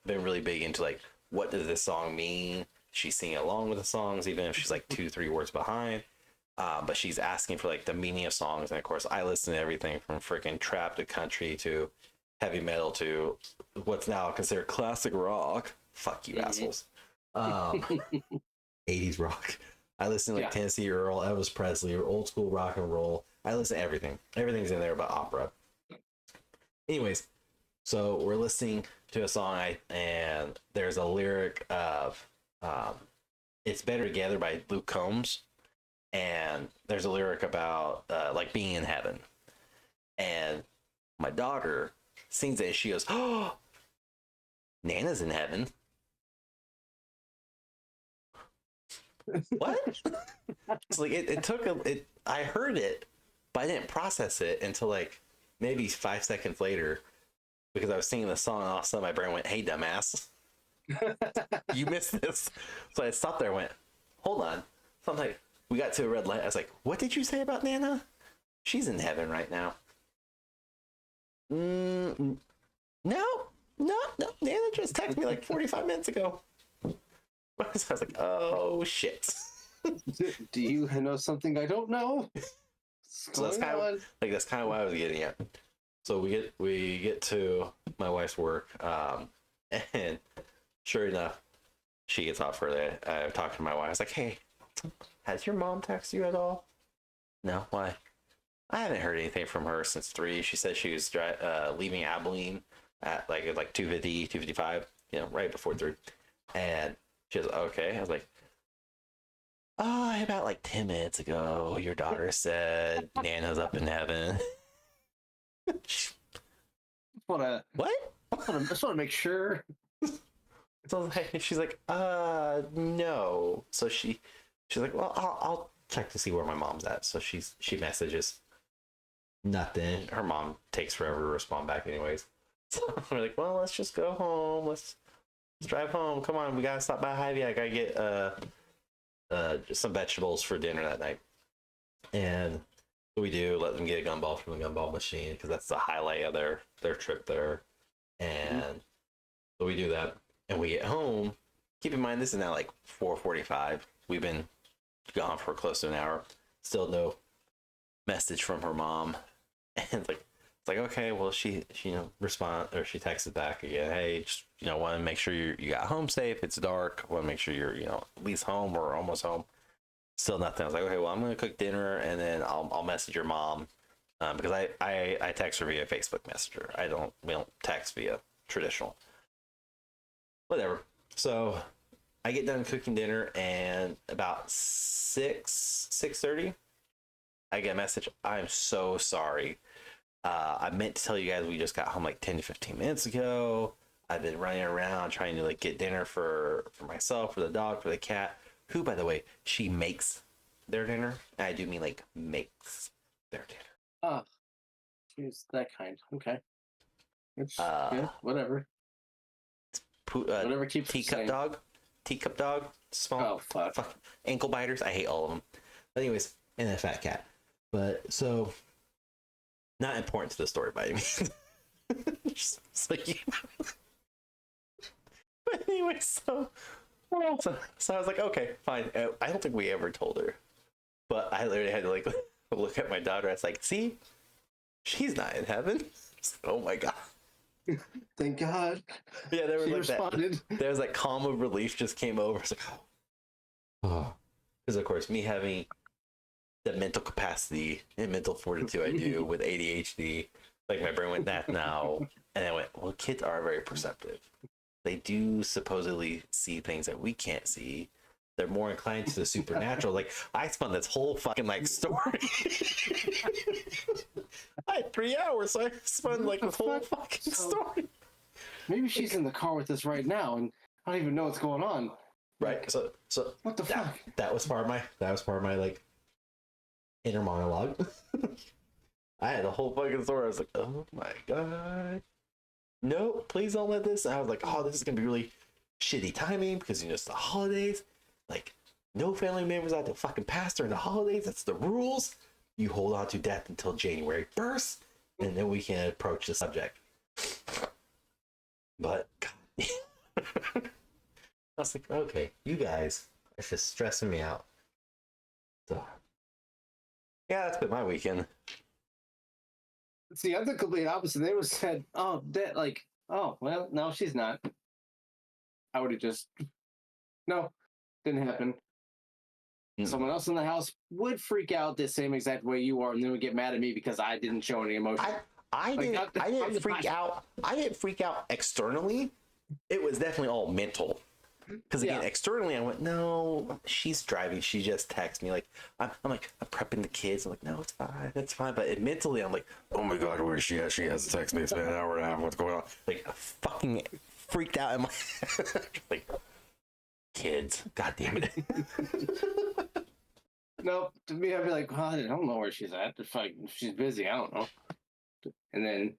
B: been really big into like, what does this song mean? She's singing along with the songs, even if she's like 2-3 words behind. But she's asking for like the meaning of songs, and of course, I listen to everything from freaking trap to country to heavy metal to what's now considered classic rock. Fuck you, assholes. 80s rock. I listen to like Tennessee Earl, Elvis Presley, or old school rock and roll. I listen to everything. Everything's in there about opera. Anyways, so we're listening to a song, and there's a lyric of "It's Better Together" by Luke Combs, and there's a lyric about like being in heaven. And my daughter sings it, and she goes, "Oh, Nana's in heaven." What? It's like it took I heard it, but I didn't process it until like maybe 5 seconds later, because I was singing the song, and all of a sudden my brain went, "Hey, dumbass, you missed this." So I stopped there and went, "Hold on." So I'm like, we got to a red light. I was like, "What did you say about Nana? She's in heaven right now." No. Nana just texted me like 45 minutes ago. I was like, oh shit.
A: Do you know something I don't know?
B: So that's kind of what I was getting at. So we get to my wife's work, and sure enough, she gets off early. I talked to my wife. I was like, "Hey, has your mom texted you at all?" "No, why?" I haven't heard anything from her since 3. She said she was leaving Abilene at like 2:50, 2:55, right before 3. And she was okay. I was like, oh, about like 10 minutes ago, your daughter said Nana's up in heaven.
A: Wanna
B: What?
A: just want to make sure.
B: So she's like, no. So she's like, well, I'll check to see where my mom's at. So she messages nothing. Her mom takes forever to respond back, anyways. So we're like, well, let's just go home. Let's drive home. Come on, we gotta stop by Hy-Vee. I gotta get some vegetables for dinner that night. And we do let them get a gumball from the gumball machine because that's the highlight of their trip there. And so we do that, and we get home. Keep in mind, this is now like 4:45. We've been gone for close to an hour. Still no message from her mom. And it's like okay, well she respond, or she texted back again. Hey, just want to make sure you got home safe. It's dark. Want to make sure you're at least home or almost home. Still nothing. I was like, okay, well I'm gonna cook dinner and then I'll message your mom, because I text her via Facebook Messenger. We don't text via traditional. Whatever. So I get done cooking dinner, and about 6:30, I get a message. I'm so sorry. I meant to tell you guys we just got home like 10 to 15 minutes ago. I've been running around trying to like get dinner for myself, for the dog, for the cat, who, by the way, she makes their dinner. And I do mean like makes their dinner.
A: Oh, she's that kind. Okay. It's yeah, whatever. Whatever keeps
B: teacup dog, small.
A: Oh fuck.
B: Ankle biters. I hate all of them. But anyways, and a fat cat. But so, not important to the story by any means. Just like but anyway, so I was like, okay, fine. I don't think we ever told her, but I literally had to like look at my daughter. I was like, see, she's not in heaven. Oh my god.
A: Thank God.
B: Yeah, there was
A: she
B: like
A: responded.
B: There was like calm of relief just came over. It's like, oh, because of course me having the mental capacity and mental fortitude I do with ADHD, like my brain went that now, and I went, well, kids are very perceptive. They do supposedly see things that we can't see. They're more inclined to the supernatural. Like I spun this whole fucking like story. I had 3 hours, so I spun like this whole fucking story.
A: Maybe she's in the car with us right now, and I don't even know what's going on.
B: Right. So
A: what the fuck?
B: That was part of my like inner monologue. I had the whole fucking story. I was like, oh my god. No, please don't let this. And I was like, oh, this is gonna be really shitty timing because it's the holidays. Like, no family members have to fucking pass during the holidays. That's the rules. You hold on to death until January 1st, and then we can approach the subject. But God. I was like, okay, you guys are just stressing me out. So, yeah, that's been my weekend.
A: See, I'm the complete opposite. They was said, oh, that like, oh, well, no, she's not. I would have just, no, didn't happen. Someone else in the house would freak out the same exact way you are, and then would get mad at me because I didn't show any emotion.
B: I didn't freak out. I didn't freak out externally. It was definitely all mental. Because again, externally, I went, no, she's driving. She just texted me like, I'm prepping the kids. I'm like, no, it's fine. But mentally, I'm like, oh my god, where is she at? She has to text me. It's been an hour and a half. What's going on? Like, I fucking freaked out in my like, kids. God damn it.
A: No, to me, I'd be like, well, I don't know where she's at. If she's busy, I don't know. And then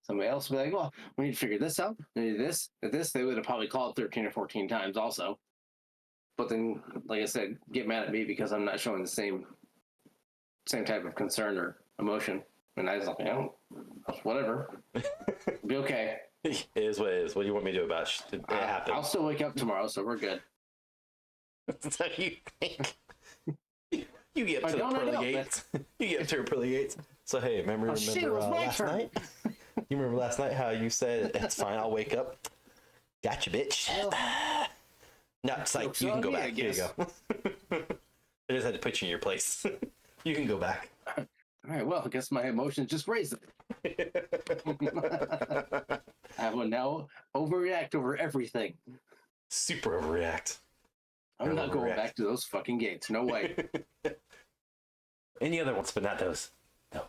A: somebody else would be like, well, we need to figure this out. We need this. They would have probably called 13 or 14 times also. But then, like I said, get mad at me because I'm not showing the same type of concern or emotion. And I was like, whatever. Be okay.
B: It is what it is. What do you want me to do about it? It happened.
A: I'll still wake up tomorrow, so we're good.
B: That's how you think. You get up to the pearly gates. You get up to the pearly gates. So hey, remember last night? You remember last night how you said it's fine, I'll wake up. Gotcha, bitch. No, it's like you can go back. Here you go. I just had to put you in your place. You can go back.
A: All right, well, I guess my emotions just raised it. I will now overreact over everything.
B: Super overreact.
A: I'm not going
B: Overreact.
A: back to those fucking gates. No way.
B: Any other ones, but not those. No.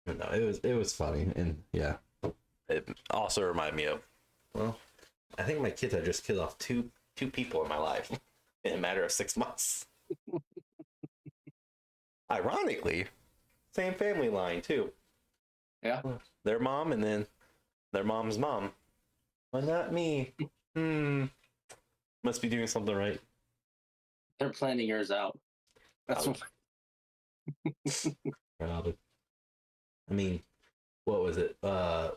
C: No, it was funny, and yeah.
B: It also reminded me of, well, I think my kids have just killed off two people in my life in a matter of 6 months. Ironically, same family line too.
A: Yeah.
B: Their mom and then their mom's mom. But not me. Must be doing something right.
A: They're planning yours out. That's what.
C: Probably. I mean, what was it? I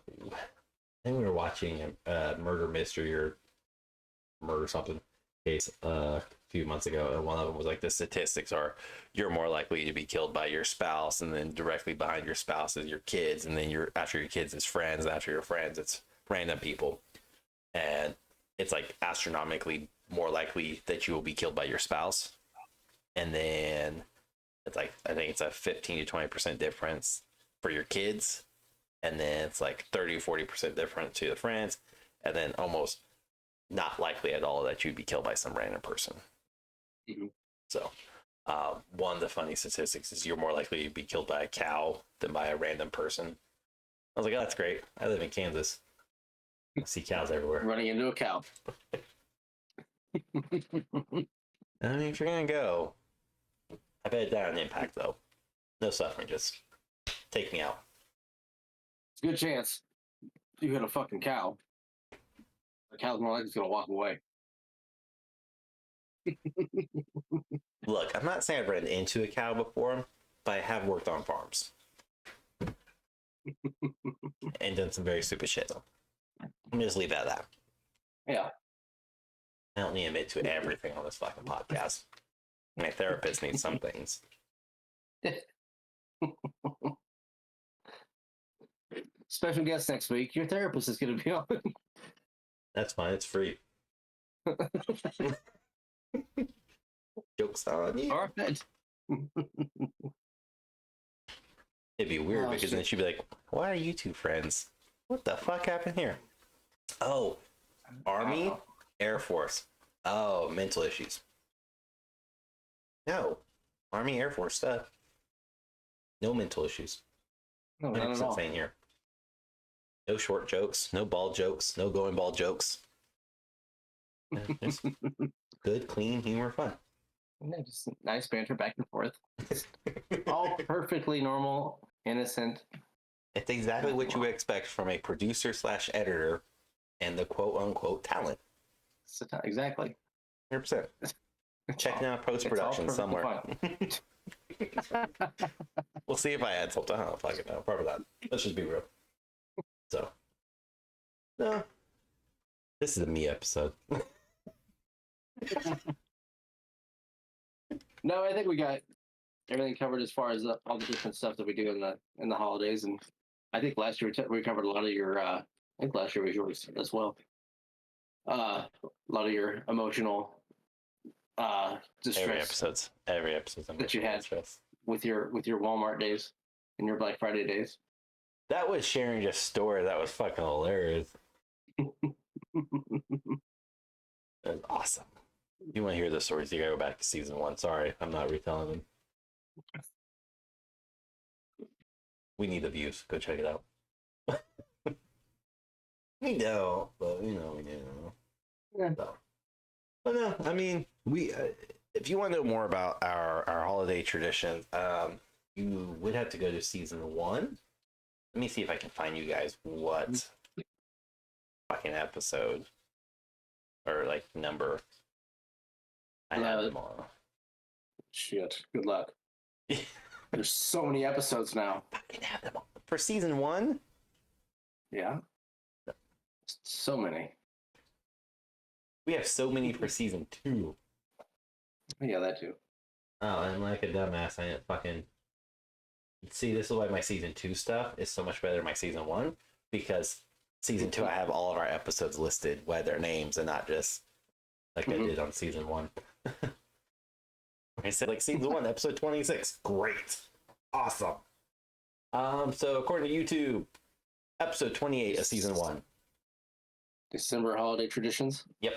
C: think we were watching a murder mystery or murder something case a few months ago, and one of them was like the statistics are you're more likely to be killed by your spouse, and then directly behind your spouse is your kids, and then after your kids is friends, and after your friends it's random people, and it's like astronomically more likely that you will be killed by your spouse, and then it's like I think it's a 15 to 20% difference for your kids, and then it's like 30 to 40% different to the friends, and then almost not likely at all that you'd be killed by some random person.
A: Mm-hmm.
B: So one of the funny statistics is you're more likely to be killed by a cow than by a random person. I was like, oh, that's great. I live in Kansas. I see cows everywhere.
A: Running into a cow.
B: I mean, if you're gonna go, I bet it died on impact though. No suffering, just take me out.
A: It's a good chance you hit a fucking cow. The cow's more likely it's gonna walk away.
B: Look, I'm not saying I've ran into a cow before, but I have worked on farms and done some very stupid shit. Let me just leave it at that.
A: Yeah.
B: I don't need to admit to everything on this fucking podcast. My therapist needs some things.
A: Special guest next week. Your therapist is going to be on.
B: That's fine. It's free. Joke's on you.
A: All right.
B: It'd be weird
A: Oh,
B: because
A: shit.
B: then she'd be like, why are you two friends? What the fuck happened here? Oh, Army, Air Force. Oh, mental issues. No. Army, Air Force stuff. No mental issues.
A: No, not at
B: 100%
A: all.
B: sane here. No short jokes, no bald jokes, no going bald jokes. Yeah, just good, clean humor, fun.
A: Yeah, just nice banter back and forth. All perfectly normal, innocent.
B: It's exactly what you would expect from a producer / editor and the quote unquote talent.
A: Exactly.
B: 100%. Checking out post production
A: It's all
B: somewhere.
A: perfectly
B: We'll see if I add something. I don't fucking know. Probably not. Let's just be real. So, no. This is a me episode.
A: No, I think we got everything covered as far as all the different stuff that we do in the holidays, and I think last year we covered a lot of your. I think last year was yours as well. A lot of your emotional distress
B: Every episode's
A: that you had with your Walmart days and your Black Friday days.
B: That was sharing just story. That was fucking hilarious. That was awesome. If you want to hear the stories, you gotta go back to season 1. Sorry, I'm not retelling them. We need the views. Go check it out. We know, but we do.
A: Yeah.
B: So. But no, I mean, we. If you want to know more about our holiday traditions, you would have to go to season 1. Let me see if I can find you guys what fucking episode or like number I have them on.
A: Shit. Good luck. There's so many episodes now.
B: Fucking have them on. For season 1.
A: Yeah. So many.
B: We have so many for season 2.
A: Yeah, that too.
B: Oh, and like a dumbass, I didn't fucking see. This is why my season 2 stuff is so much better than my season 1, because season 2 I have all of our episodes listed by their names and not just like I did on season 1. I said like season 1, episode 26, great.
C: Awesome. So according to YouTube, episode 28 of season 1.
A: December holiday traditions.
B: Yep.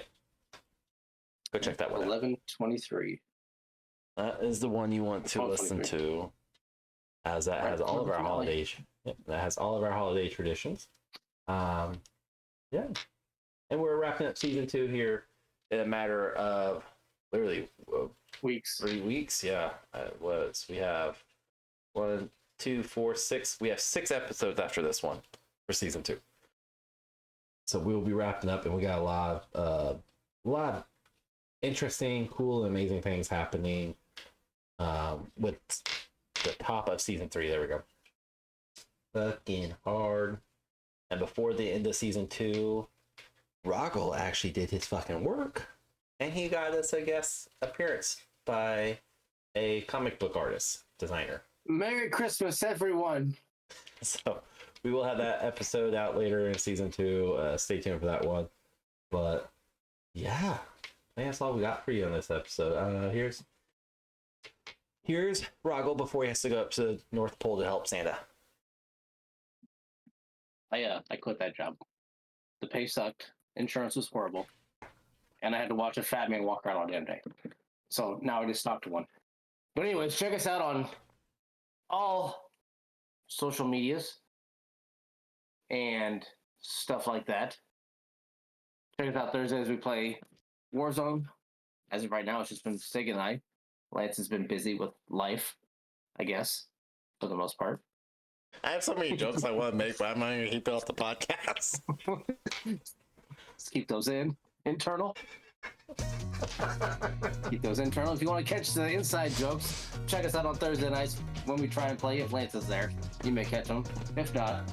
B: Go check that one out.
A: 11/23.
B: That is the one you want to listen to, as that has all of our holidays. Yep, that has all of our holiday traditions. Yeah, and we're wrapping up season 2 here in a matter of literally
A: Weeks.
B: 3 weeks. Yeah, it was. We have 1, 2, 4, 6. We have 6 episodes after this one for season 2.
C: So we'll be wrapping up, and we got a lot of interesting, cool, and amazing things happening with the top of season 3. There we go. Fucking hard. And before the end of season 2, Rahgel actually did his fucking work, and he got us a guest appearance by a comic book artist, designer.
A: Merry Christmas, everyone.
B: So we will have that episode out later in season 2. Stay tuned for that one. But yeah, I think that's all we got for you on this episode. Here's Rahgel before he has to go up to the North Pole to help Santa.
A: I quit that job. The pay sucked. Insurance was horrible. And I had to watch a fat man walk around all damn day. So now I just stopped one. But anyways, check us out on all social medias and stuff like that. Check us out Thursdays. We play Warzone. As of right now, it's just been Sig and I. Lance has been busy with life, I guess, for the most part.
B: I have so many jokes I want to make, but I'm not going to keep it off the podcast.
A: Let's keep those internal. Keep those internal. If you want to catch the inside jokes, check us out on Thursday nights when we try and play. If Lance is there, you may catch them. If not,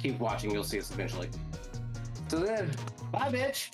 A: keep watching. You'll see us eventually. So then, bye, bitch.